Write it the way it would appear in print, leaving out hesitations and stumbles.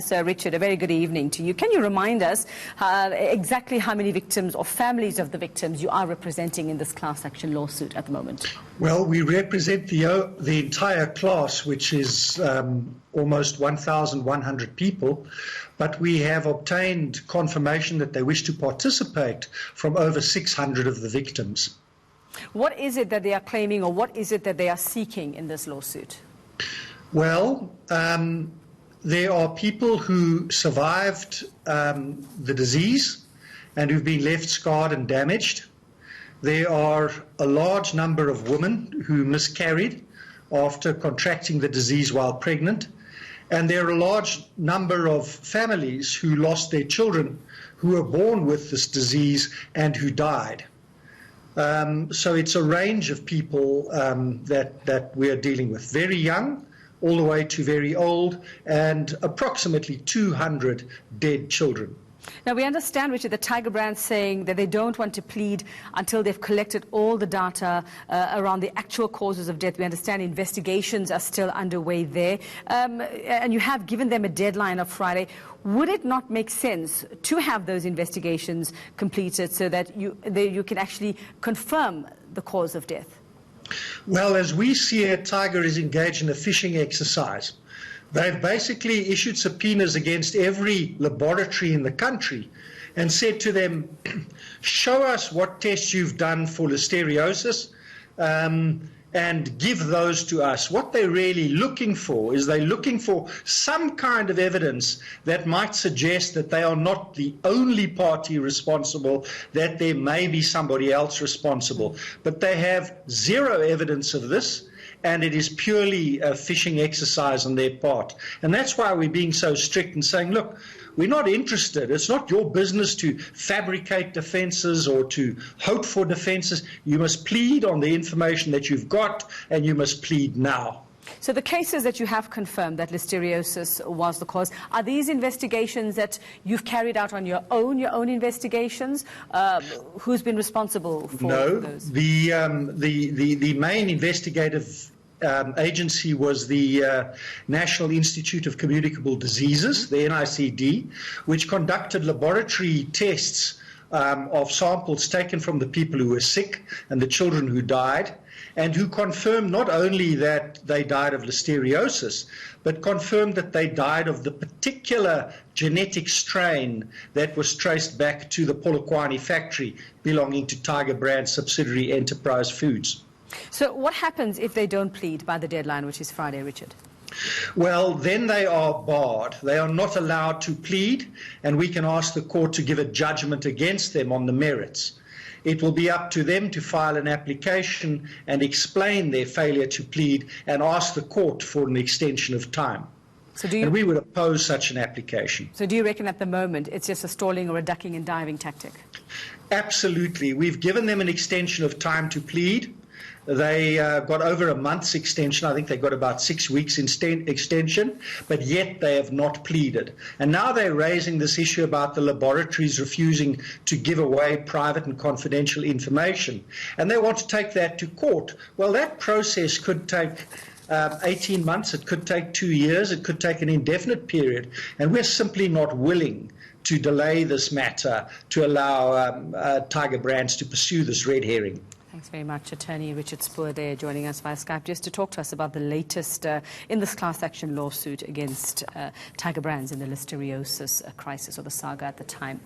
Sir Richard, a very good evening to you. Can you remind us exactly how many victims or families of the victims you are representing in this class action lawsuit at the moment? Well, we represent the entire class, which is almost 1,100 people, but we have obtained confirmation that they wish to participate from over 600 of the victims. What is it that they are claiming, or what is it that they are seeking in this lawsuit? Well, there are people who survived the disease and who've been left scarred and damaged. There are a large number of women who miscarried after contracting the disease while pregnant. And there are a large number of families who lost their children who were born with this disease and who died. So it's a range of people that we are dealing with. Very young, all the way to very old, and approximately 200 dead children. Now, we understand, Richard, that Tiger Brands saying that they don't want to plead until they've collected all the data around the actual causes of death. We understand investigations are still underway there, and you have given them a deadline of Friday. Would it not make sense to have those investigations completed so that you can actually confirm the cause of death? Well, as we see it, Tiger is engaged in a fishing exercise. They've basically issued subpoenas against every laboratory in the country and said to them, show us what tests you've done for listeriosis and give those to us. What they're really looking for is they're looking for some kind of evidence that might suggest that they are not the only party responsible, that there may be somebody else responsible. But they have zero evidence of this, and it is purely a fishing exercise on their part. And that's why we're being so strict and saying, look, we're not interested. It's not your business to fabricate defenses or to hope for defenses. You must plead on the information that you've got, and you must plead now. So the cases that you have confirmed that listeriosis was the cause, are these investigations that you've carried out on your own investigations? Who's been responsible for those? No, the main investigative agency was the National Institute of Communicable Diseases, the NICD, which conducted laboratory tests of samples taken from the people who were sick and the children who died, and who confirmed not only that they died of listeriosis, but confirmed that they died of the particular genetic strain that was traced back to the Polokwane factory belonging to Tiger Brands subsidiary Enterprise Foods. So what happens if they don't plead by the deadline, which is Friday, Richard? Well, then they are barred. They are not allowed to plead, and we can ask the court to give a judgment against them on the merits. It will be up to them to file an application and explain their failure to plead and ask the court for an extension of time. And we would oppose such an application. So do you reckon at the moment it's just a stalling or a ducking and diving tactic? Absolutely. We've given them an extension of time to plead. They got over a month's extension. I think they got about 6 weeks extension, but yet they have not pleaded. And now they're raising this issue about the laboratories refusing to give away private and confidential information. And they want to take that to court. Well, that process could take 18 months. It could take 2 years. It could take an indefinite period. And we're simply not willing to delay this matter to allow Tiger Brands to pursue this red herring. Thanks very much, Attorney Richard Spoor there joining us via Skype just to talk to us about the latest in this class action lawsuit against Tiger Brands in the listeriosis crisis, or the saga at the time.